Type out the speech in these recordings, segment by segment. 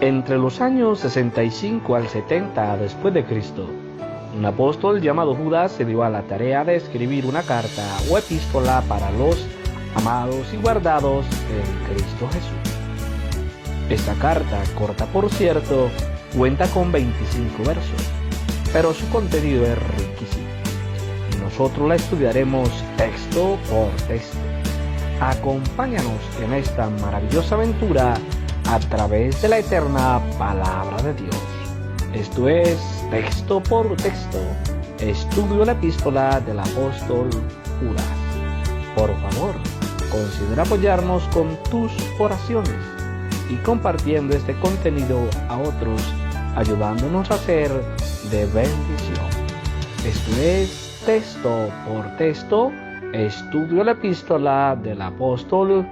Entre los años 65 al 70 después de Cristo, un apóstol llamado Judas se dio a la tarea de escribir una carta o epístola para los amados y guardados en Cristo Jesús. Esta carta, corta por cierto, cuenta con 25 versos, pero su contenido es riquísimo. Y nosotros la estudiaremos texto por texto. Acompáñanos en esta maravillosa aventura a través de la eterna palabra de Dios. Esto es texto por texto, estudio la epístola del apóstol Judas. Por favor, considera apoyarnos con tus oraciones y compartiendo este contenido a otros, ayudándonos a ser de bendición. Esto es texto por texto, estudio la epístola del apóstol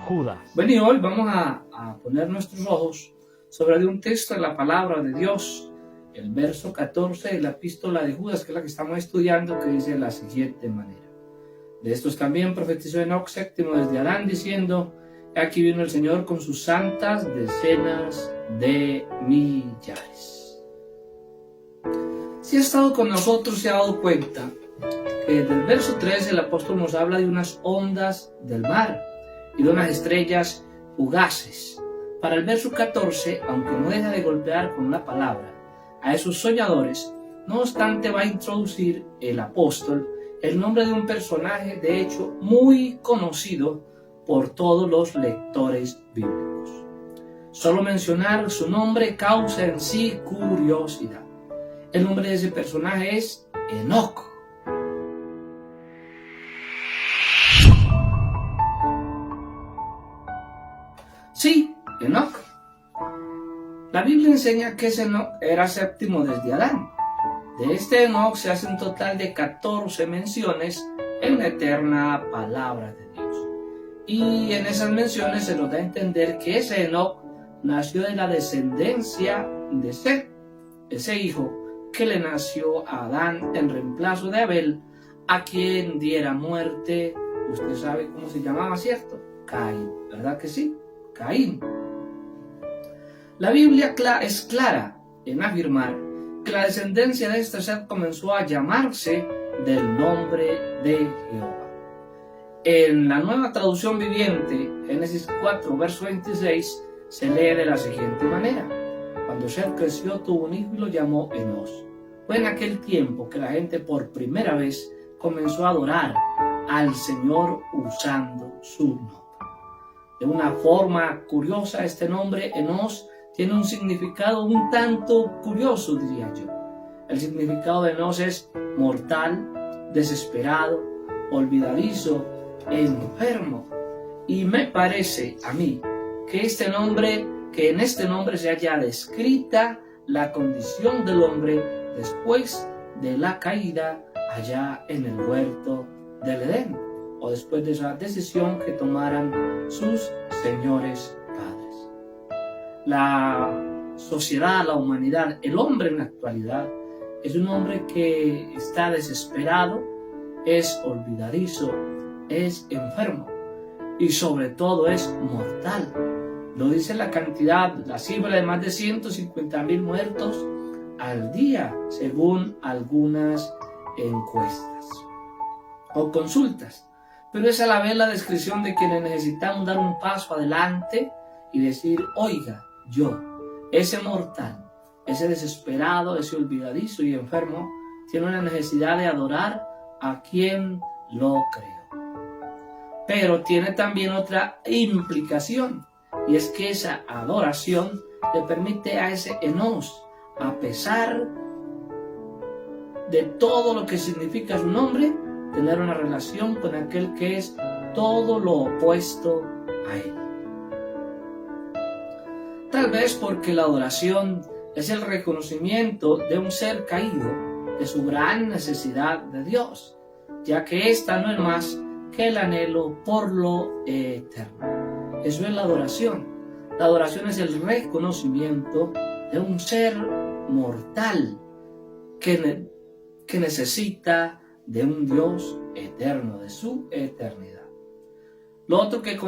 Judas. Bueno, y hoy vamos a poner nuestros ojos sobre un texto de la palabra de Dios, el verso 14 de la epístola de Judas, que es la que estamos estudiando, que dice de la siguiente manera: de estos también profetizó Enoc séptimo desde Adán, diciendo: aquí vino el Señor con sus santas decenas de millares. Si ha estado con nosotros, se ha dado cuenta que del verso 13 el apóstol nos habla de unas ondas del mar y de unas estrellas fugaces. Para el verso 14, aunque no deja de golpear con la palabra a esos soñadores, no obstante va a introducir el apóstol el nombre de un personaje de hecho muy conocido por todos los lectores bíblicos. Solo mencionar su nombre causa en sí curiosidad. El nombre de ese personaje es Enoc. Sí, Enoc. La Biblia enseña que ese Enoc era séptimo desde Adán. De este Enoc se hace un total de 14 menciones en la eterna palabra de Dios. Y en esas menciones se nos da a entender que ese Enoc nació de la descendencia de Set, ese hijo que le nació a Adán en reemplazo de Abel, a quien diera muerte. Usted sabe cómo se llamaba, ¿cierto? Caín, ¿verdad que sí? Caín. La Biblia es clara en afirmar que la descendencia de este ser comenzó a llamarse del nombre de Jehová. En la Nueva Traducción Viviente, Génesis 4, verso 26, se lee de la siguiente manera: cuando Set creció, tuvo un hijo y lo llamó Enos. Fue en aquel tiempo que la gente por primera vez comenzó a adorar al Señor usando su nombre. De una forma curiosa, este nombre Enos tiene un significado un tanto curioso, diría yo. El significado de Enos es mortal, desesperado, olvidadizo, enfermo. Y me parece a mí que en este nombre se haya descrita la condición del hombre después de la caída allá en el huerto del Edén, o después de esa decisión que tomaran sus señores padres. La sociedad, la humanidad, el hombre en la actualidad es un hombre que está desesperado, es olvidadizo, es enfermo y sobre todo es mortal. Lo dice la cifra de más de 150,000 muertos al día, según algunas encuestas o consultas. Pero es a la vez la descripción de quienes necesitamos dar un paso adelante y decir: oiga, yo, ese mortal, ese desesperado, ese olvidadizo y enfermo, tiene una necesidad de adorar a quien lo creó. Pero tiene también otra implicación, y es que esa adoración le permite a ese Enos, a pesar de todo lo que significa su nombre, tener una relación con aquel que es todo lo opuesto a él. Tal vez porque la adoración es el reconocimiento de un ser caído de su gran necesidad de Dios, ya que esta no es más que el anhelo por lo eterno. Eso es la adoración. La adoración es el reconocimiento de un ser mortal que necesita de un Dios eterno, de su eternidad. Lo otro que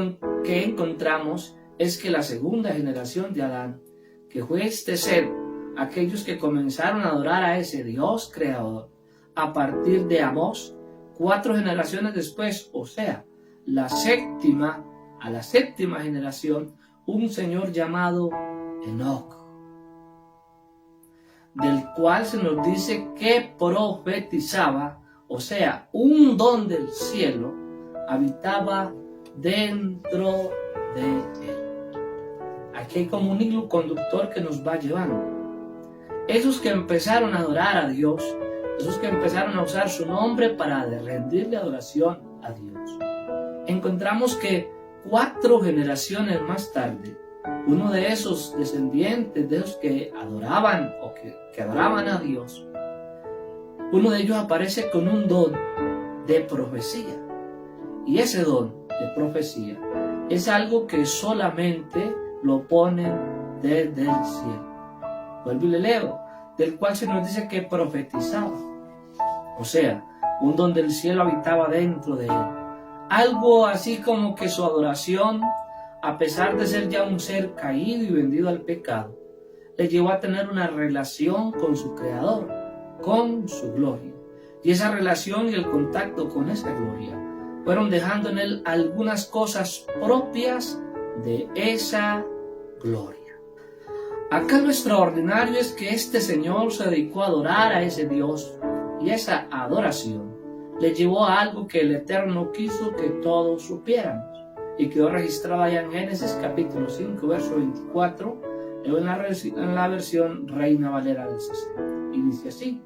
encontramos es que la segunda generación de Adán, que fue este ser, aquellos que comenzaron a adorar a ese Dios creador a partir de Amós, 4 generaciones después, o sea, a la séptima generación, un señor llamado Enoc, del cual se nos dice que profetizaba, o sea, un don del cielo habitaba dentro de él. Aquí hay como un hilo conductor que nos va llevando. Esos que empezaron a adorar a Dios, esos que empezaron a usar su nombre para rendirle adoración a Dios, encontramos que 4 generaciones más tarde, uno de esos descendientes, de esos que adoraban o que adoraban a Dios, uno de ellos aparece con un don de profecía. Y ese don de profecía es algo que solamente lo ponen desde el cielo. Vuelvo y le leo, del cual se nos dice que profetizaba. O sea, un don del cielo habitaba dentro de él. Algo así como que su adoración, a pesar de ser ya un ser caído y vendido al pecado, le llevó a tener una relación con su Creador, con su gloria. Y esa relación y el contacto con esa gloria fueron dejando en él algunas cosas propias de esa gloria. Acá lo extraordinario es que este señor se dedicó a adorar a ese Dios, y esa adoración le llevó a algo que el Eterno quiso que todos supiéramos, y quedó registrado allá en Génesis capítulo 5, verso 24, en la versión Reina Valera del 60. Y dice así: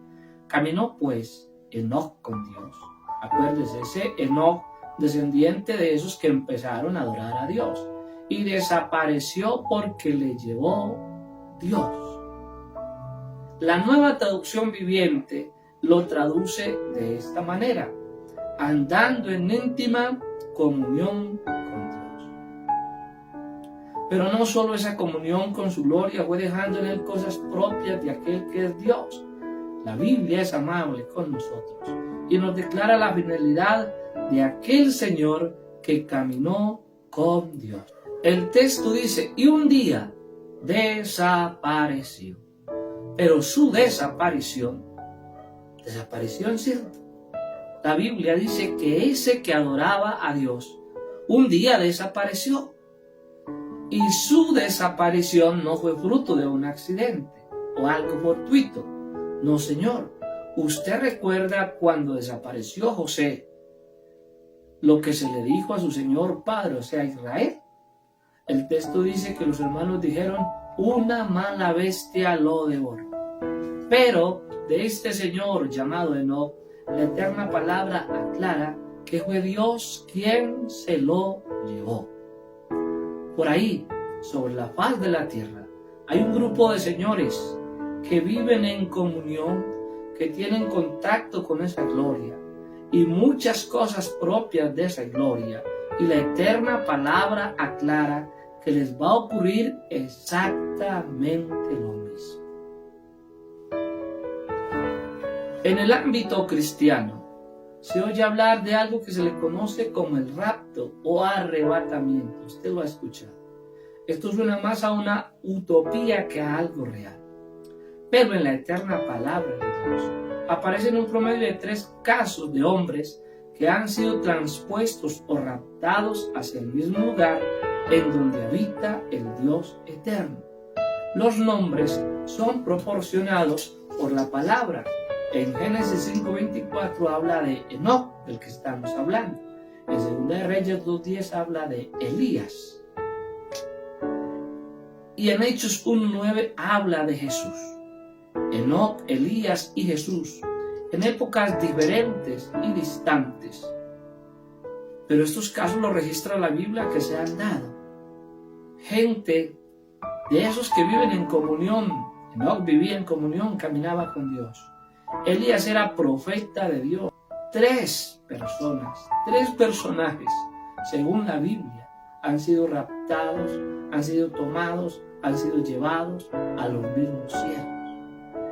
caminó pues Enoc con Dios. Acuérdese, ese Enoc, descendiente de esos que empezaron a adorar a Dios, y desapareció porque le llevó Dios. La Nueva Traducción Viviente lo traduce de esta manera: andando en íntima comunión con Dios. Pero no solo esa comunión con su gloria fue dejando en él cosas propias de aquel que es Dios. La Biblia es amable con nosotros y nos declara la finalidad de aquel Señor que caminó con Dios. El texto dice: y un día desapareció. Pero su desaparición en cierto. La Biblia dice que ese que adoraba a Dios un día desapareció. Y su desaparición no fue fruto de un accidente o algo fortuito. No, señor. ¿Usted recuerda cuando desapareció José lo que se le dijo a su señor padre, o sea, Israel? El texto dice que los hermanos dijeron: una mala bestia lo devoró. Pero de este señor llamado Enoc, la eterna palabra aclara que fue Dios quien se lo llevó. Por ahí, sobre la faz de la tierra, hay un grupo de señores que viven en comunión, que tienen contacto con esa gloria y muchas cosas propias de esa gloria, y la eterna palabra aclara que les va a ocurrir exactamente lo mismo. En el ámbito cristiano se oye hablar de algo que se le conoce como el rapto o arrebatamiento. Usted lo ha escuchado. Esto suena más a una utopía que a algo real. Pero en la eterna palabra de Dios aparecen un promedio de 3 casos de hombres que han sido transpuestos o raptados hacia el mismo lugar en donde habita el Dios eterno. Los nombres son proporcionados por la palabra. En Génesis 5:24 habla de Enoc, del que estamos hablando. En 2 Reyes 2:10 habla de Elías. Y en Hechos 1:9 habla de Jesús. Enoc, Elías y Jesús, en épocas diferentes y distantes. Pero estos casos los registra la Biblia que se han dado. Gente de esos que viven en comunión. Enoc vivía en comunión, caminaba con Dios. Elías era profeta de Dios. 3 personajes, según la Biblia, han sido raptados, han sido tomados, han sido llevados a los mismos cielos.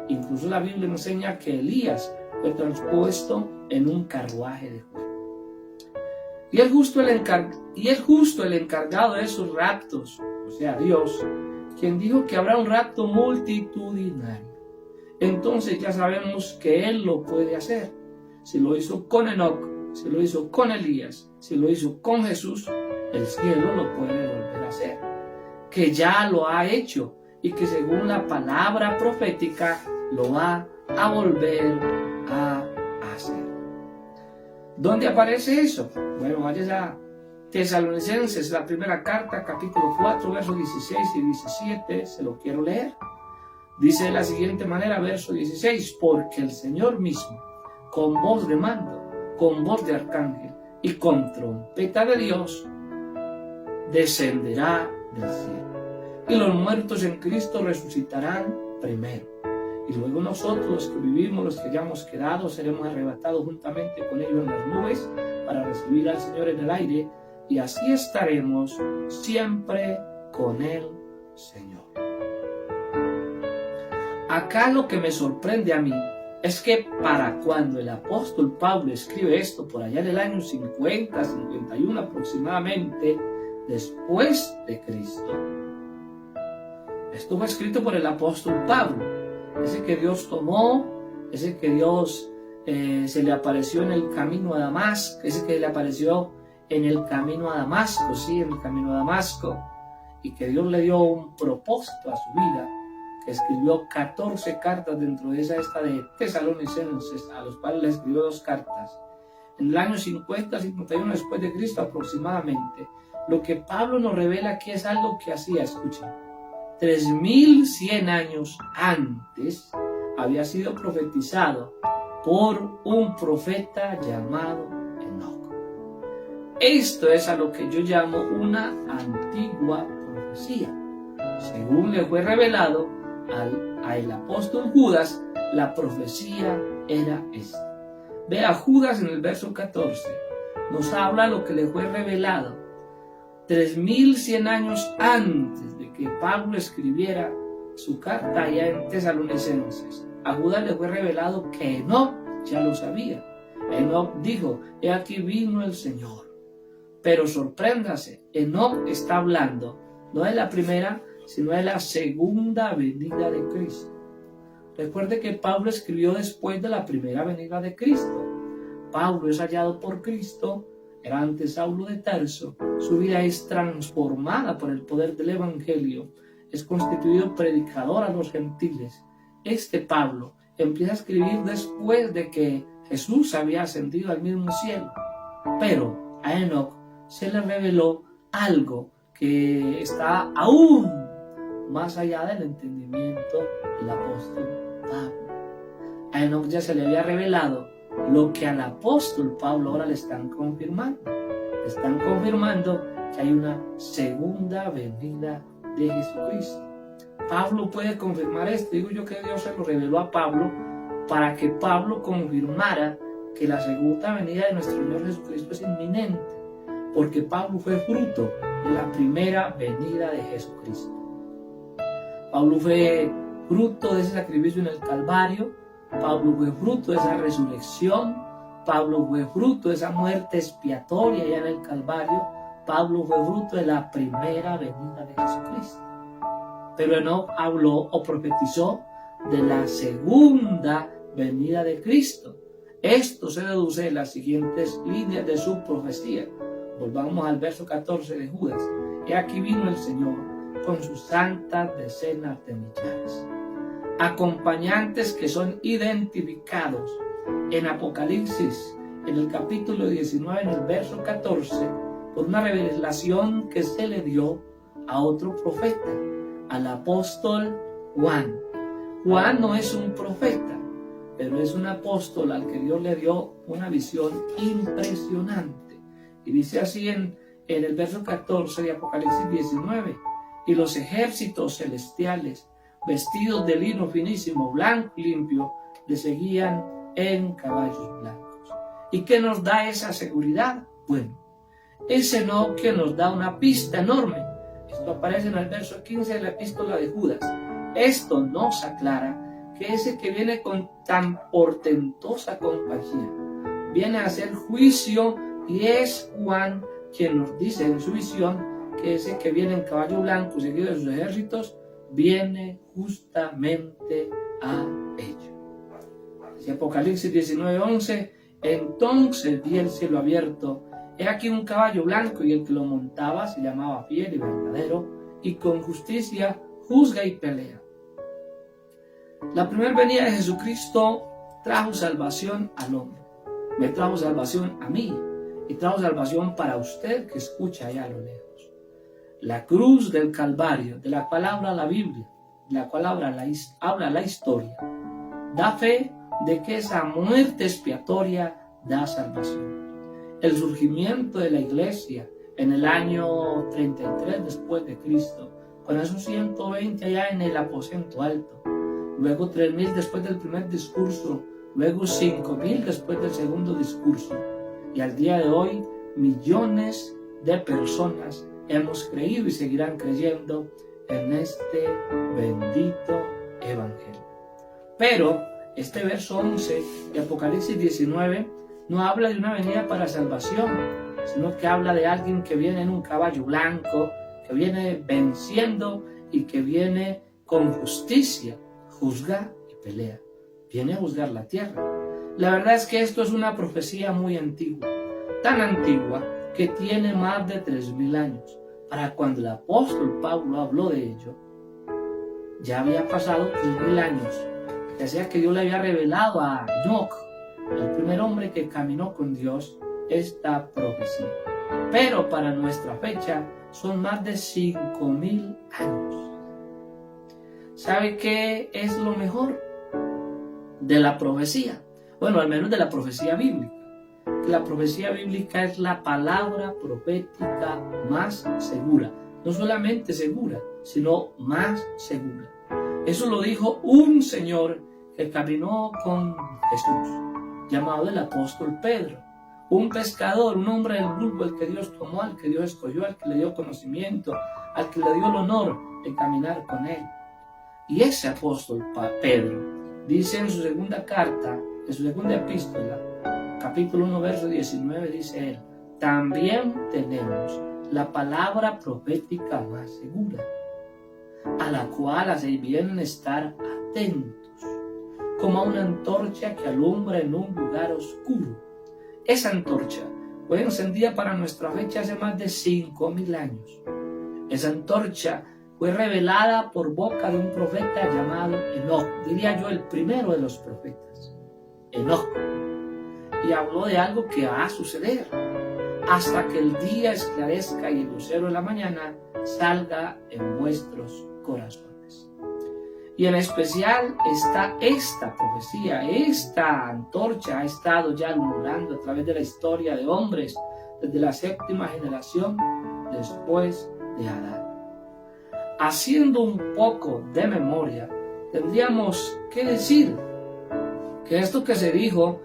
Incluso la Biblia nos enseña que Elías fue transpuesto en un carruaje de fuego. Y es justo el encargado de esos raptos, o sea, Dios, quien dijo que habrá un rapto multitudinario. Entonces ya sabemos que Él lo puede hacer. Si lo hizo con Enoc, si lo hizo con Elías, si lo hizo con Jesús, el cielo lo puede volver a hacer. Que ya lo ha hecho y que según la palabra profética lo va a volver a hacer. ¿Dónde aparece eso? Bueno, vaya a Tesalonicenses, la primera carta, capítulo 4, versos 16 y 17, se lo quiero leer. Dice de la siguiente manera, verso 16, porque el Señor mismo, con voz de mando, con voz de arcángel y con trompeta de Dios, descenderá del cielo. Y los muertos en Cristo resucitarán primero. Y luego nosotros, los que vivimos, los que hayamos quedado, seremos arrebatados juntamente con ellos en las nubes para recibir al Señor en el aire. Y así estaremos siempre con el Señor. Acá lo que me sorprende a mí es que para cuando el apóstol Pablo escribe esto, por allá en el año 50, 51 aproximadamente, después de Cristo, esto fue escrito por el apóstol Pablo, ese que Dios tomó, ese que Dios se le apareció en el camino a Damasco, ese que le apareció en el camino a Damasco, sí, en el camino a Damasco, y que Dios le dio un propósito a su vida, que escribió 14 cartas dentro de esta de Tesalonicenses, a los cuales le escribió 2 cartas. En el año 50-51 después de Cristo aproximadamente, lo que Pablo nos revela aquí es algo que hacía, escuchen, 3100 años antes había sido profetizado por un profeta llamado Enoc. Esto es a lo que yo llamo una antigua profecía. Según le fue revelado al apóstol Judas, la profecía era esta. Vea, Judas en el verso 14 nos habla lo que le fue revelado 3100 años antes de que Pablo escribiera su carta allá en Tesalonicenses. A Judas le fue revelado que Enoc ya lo sabía. Enoc dijo, he aquí vino el Señor. Pero sorpréndase, Enoc está hablando no de la primera, sino de la segunda venida de Cristo. Recuerde que Pablo escribió después de la primera venida de Cristo. Pablo es hallado por Cristo, era antes Saulo de Tarso, su vida es transformada por el poder del Evangelio, es constituido predicador a los gentiles. Este Pablo empieza a escribir después de que Jesús había ascendido al mismo cielo, pero a Enoc se le reveló algo que está aún más allá del entendimiento del apóstol Pablo. A Enoc ya se le había revelado lo que al apóstol Pablo ahora le están confirmando. Le están confirmando que hay una segunda venida de Jesucristo. Pablo puede confirmar esto. Digo yo que Dios se lo reveló a Pablo para que Pablo confirmara que la segunda venida de nuestro Señor Jesucristo es inminente, porque Pablo fue fruto de la primera venida de Jesucristo. Pablo fue fruto de ese sacrificio en el Calvario. Pablo fue fruto de esa resurrección. Pablo fue fruto de esa muerte expiatoria allá en el Calvario. Pablo fue fruto de la primera venida de Jesucristo. Pero Enoc habló o profetizó de la segunda venida de Cristo. Esto se deduce de las siguientes líneas de su profecía. Volvamos al verso 14 de Judas. Y aquí vino el Señor con sus santas decenas de millares. Acompañantes que son identificados en Apocalipsis, en el capítulo 19, en el verso 14, por una revelación que se le dio a otro profeta, al apóstol Juan. Juan no es un profeta, pero es un apóstol al que Dios le dio una visión impresionante. Y dice así en el verso 14 de Apocalipsis 19, y los ejércitos celestiales, vestidos de lino finísimo, blanco y limpio, le seguían en caballos blancos. ¿Y qué nos da esa seguridad? Bueno, ese Enoc que nos da una pista enorme. Esto aparece en el verso 15 de la epístola de Judas. Esto nos aclara que ese que viene con tan portentosa compañía viene a hacer juicio, y es Juan quien nos dice en su visión que ese que viene en caballo blanco seguido de sus ejércitos viene justamente a ello. Dice Apocalipsis 19:11, entonces vi el cielo abierto, he aquí un caballo blanco, y el que lo montaba se llamaba Fiel y Verdadero, y con justicia juzga y pelea. La primera venida de Jesucristo trajo salvación al hombre. Me trajo salvación a mí y trajo salvación para usted que escucha allá a lo lejos. La cruz del Calvario, de la cual habla la Biblia, de la cual habla la historia, da fe de que esa muerte expiatoria da salvación. El surgimiento de la iglesia en el año 33 después de Cristo, con esos 120 allá en el aposento alto, luego 3.000 después del primer discurso, luego 5.000 después del segundo discurso, y al día de hoy millones de personas hemos creído y seguirán creyendo en este bendito evangelio. Pero este verso 11 de Apocalipsis 19 no habla de una venida para salvación, sino que habla de alguien que viene en un caballo blanco, que viene venciendo y que viene con justicia, juzga y pelea. Viene a juzgar la tierra. La verdad es que esto es una profecía muy antigua, tan antigua que tiene más de 3.000 años. Para cuando el apóstol Pablo habló de ello, ya había pasado 3.000 años. Ya sea que Dios le había revelado a Enoc, el primer hombre que caminó con Dios, esta profecía. Pero para nuestra fecha son más de 5.000 años. ¿Sabe qué es lo mejor de la profecía? Bueno, al menos de la profecía bíblica. Que la profecía bíblica es la palabra profética más segura. No solamente segura, sino más segura. Eso lo dijo un señor que caminó con Jesús, llamado el apóstol Pedro. Un pescador, un hombre del grupo al que Dios tomó, al que Dios escogió, al que le dio conocimiento, al que le dio el honor de caminar con él. Y ese apóstol Pedro dice en su segunda carta, en su segunda epístola, capítulo 1, verso 19, dice él, también tenemos la palabra profética más segura, a la cual hacéis bien en estar atentos, como a una antorcha que alumbra en un lugar oscuro. Esa antorcha fue encendida para nuestra fecha hace más de 5.000 años. Esa antorcha fue revelada por boca de un profeta llamado Enoc, diría yo el primero de los profetas, Enoc, y habló de algo que va a suceder hasta que el día esclarezca y el lucero de la mañana salga en vuestros corazones. Y en especial está esta profecía, esta antorcha ha estado ya alumbrando a través de la historia de hombres desde la 7ª generación después de Adán. Haciendo un poco de memoria, tendríamos que decir que esto que dijo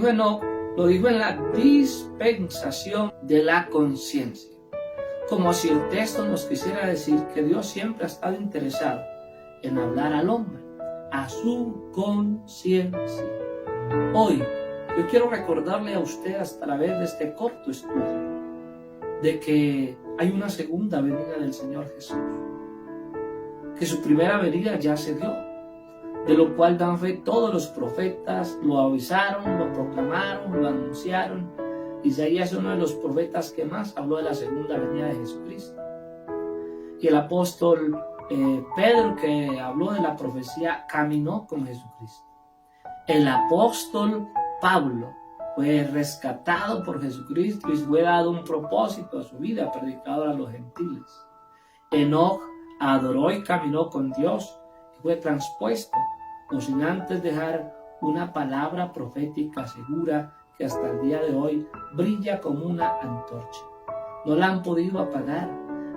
Enoc, lo dijo en la dispensación de la conciencia. Como si el texto nos quisiera decir que Dios siempre ha estado interesado en hablar al hombre, a su conciencia. Hoy, yo quiero recordarle a usted a través de este corto estudio de que hay una segunda venida del Señor Jesús, que su primera venida ya se dio, de lo cual dan fe todos los profetas, lo avisaron, lo proclamaron, lo anunciaron. Isaías es uno de los profetas que más habló de la segunda venida de Jesucristo. Y el apóstol Pedro, que habló de la profecía, caminó con Jesucristo. El apóstol Pablo fue rescatado por Jesucristo y fue dado un propósito a su vida, predicador a los gentiles. Enoc adoró y caminó con Dios y fue transpuesto, no sin antes dejar una palabra profética segura que hasta el día de hoy brilla como una antorcha. No la han podido apagar.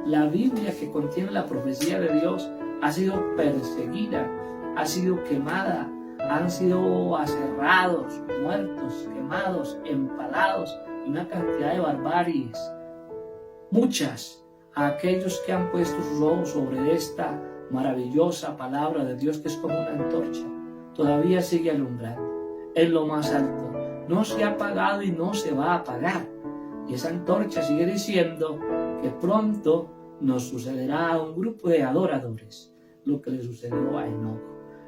La Biblia, que contiene la profecía de Dios, ha sido perseguida, ha sido quemada, han sido aserrados, muertos, quemados, empalados, y una cantidad de barbaries. Muchas a aquellos que han puesto sus ojos sobre esta maravillosa palabra de Dios, que es como una antorcha, todavía sigue alumbrando en lo más alto. No se ha apagado y no se va a apagar. Y esa antorcha sigue diciendo que pronto nos sucederá a un grupo de adoradores lo que le sucedió a Enoc,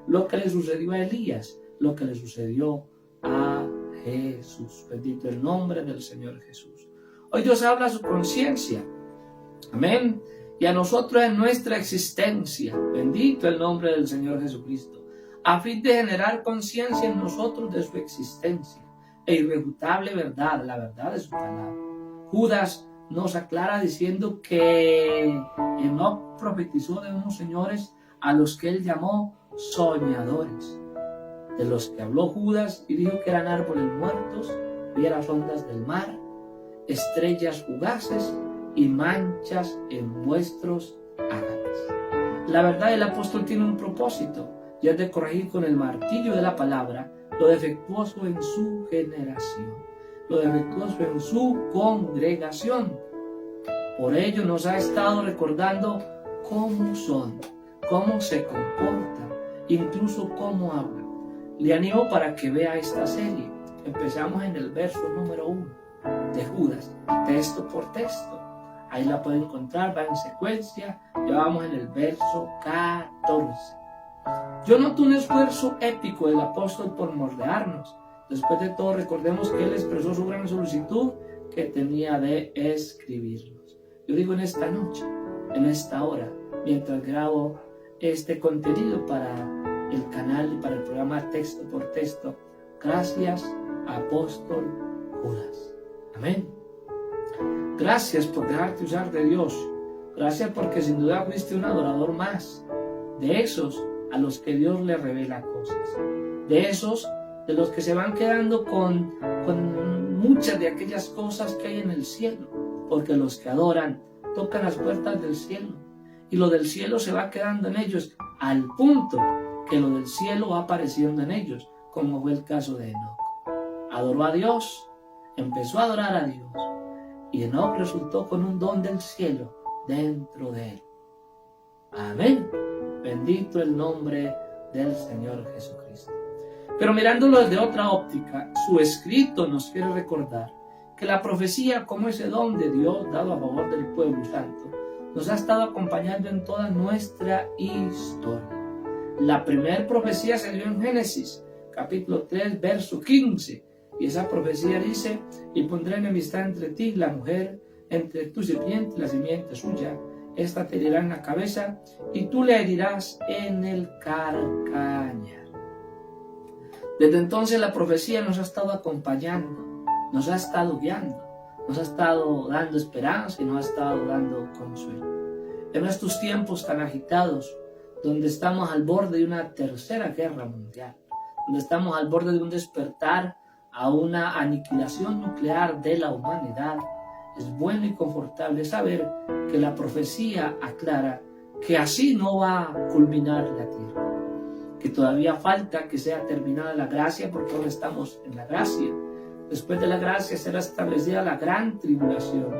lo que le sucedió a Elías, lo que le sucedió a Jesús. Bendito el nombre del Señor Jesús. Hoy Dios habla a su conciencia. Amén. Y a nosotros en nuestra existencia. Bendito el nombre del Señor Jesucristo. A fin de generar conciencia en nosotros de su existencia e irrefutable verdad, la verdad de su palabra. Judas nos aclara diciendo que Enoc profetizó de unos señores a los que él llamó soñadores, de los que habló Judas y dijo que eran árboles muertos, fieras ondas del mar, estrellas fugaces y manchas en vuestros ágates. La verdad del apóstol tiene un propósito, y es de corregir con el martillo de la palabra lo defectuoso en su generación, lo defectuoso en su congregación. Por ello nos ha estado recordando cómo son, cómo se comportan, incluso cómo hablan. Le animo para que vea esta serie. Empezamos en el verso número 1 de Judas, texto por texto. Ahí la pueden encontrar, va en secuencia. Ya vamos en el verso 14. Yo noto un esfuerzo épico del apóstol por moldearnos. Después de todo, recordemos que él expresó su gran solicitud que tenía de escribirnos. Yo digo en esta noche, en esta hora, mientras grabo este contenido para el canal y para el programa Texto por Texto, gracias, apóstol Judas. Amén. Gracias por dejarte usar de Dios. Gracias porque sin duda fuiste un adorador más, de esos a los que Dios le revela cosas, de esos de los que se van quedando con muchas de aquellas cosas que hay en el cielo, porque los que adoran tocan las puertas del cielo y lo del cielo se va quedando en ellos al punto que lo del cielo va apareciendo en ellos, como fue el caso de Enoc. Adoró a Dios, empezó a adorar a Dios y Enoc resultó con un don del cielo dentro de él. Amén. Bendito el nombre del Señor Jesucristo. Pero mirándolo desde otra óptica, su escrito nos quiere recordar que la profecía, como ese don de Dios dado a favor del pueblo santo, nos ha estado acompañando en toda nuestra historia. La primera profecía se dio en Génesis, capítulo 3, verso 15, y esa profecía dice: y pondré enemistad entre ti y la mujer, entre tu simiente y la simiente suya. Esta te herirá en la cabeza y tú le herirás en el calcañar. Desde entonces la profecía nos ha estado acompañando, nos ha estado guiando, nos ha estado dando esperanza y nos ha estado dando consuelo. En estos tiempos tan agitados, donde estamos al borde de una tercera guerra mundial, donde estamos al borde de un despertar a una aniquilación nuclear de la humanidad, es bueno y confortable saber que la profecía aclara que así no va a culminar la tierra, que todavía falta que sea terminada la gracia, porque ahora estamos en la gracia. Después de la gracia será establecida la gran tribulación.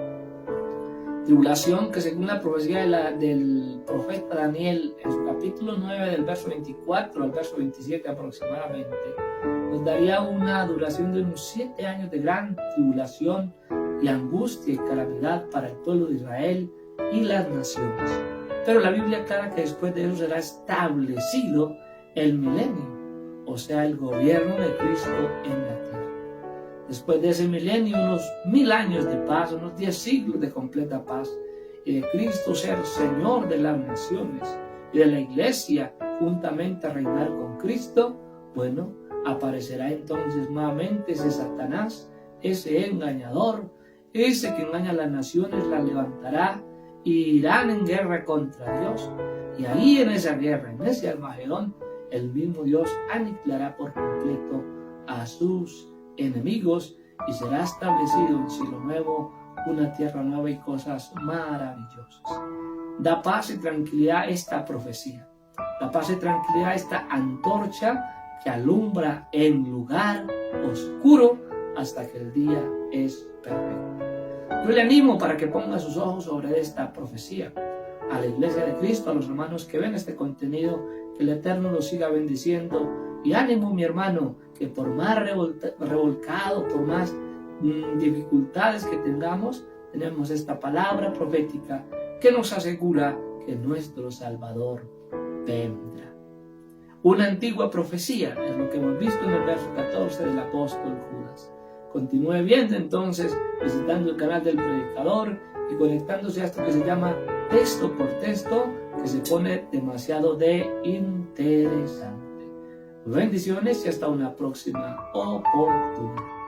Tribulación que, según la profecía del profeta Daniel en su capítulo 9 del verso 24 al verso 27 aproximadamente, nos daría una duración de unos 7 años de gran tribulación y angustia y calamidad para el pueblo de Israel y las naciones. Pero la Biblia aclara que después de eso será establecido el milenio, o sea, el gobierno de Cristo en la tierra. Después de ese milenio, unos 1000 años de paz, unos 10 siglos de completa paz, y de Cristo ser Señor de las naciones y de la iglesia juntamente a reinar con Cristo, bueno, aparecerá entonces nuevamente ese Satanás, ese engañador, ese que engaña a las naciones, las levantará y irán en guerra contra Dios. Y ahí en esa guerra, en ese Armagedón, el mismo Dios aniquilará por completo a sus enemigos y será establecido un cielo nuevo, una tierra nueva y cosas maravillosas. Da paz y tranquilidad esta profecía. Da paz y tranquilidad esta antorcha que alumbra en lugar oscuro hasta que el día es perfecto. Yo le animo para que ponga sus ojos sobre esta profecía. A la Iglesia de Cristo, a los hermanos que ven este contenido, que el Eterno los siga bendiciendo. Y ánimo, mi hermano, que por más revolcado, por más dificultades que tengamos, tenemos esta palabra profética que nos asegura que nuestro Salvador vendrá. Una antigua profecía es lo que hemos visto en el verso 14 del apóstol Judas. Continúe viendo entonces, visitando el canal del predicador y conectándose a esto que se llama texto por texto, que se pone demasiado de interesante. Bendiciones y hasta una próxima oportunidad.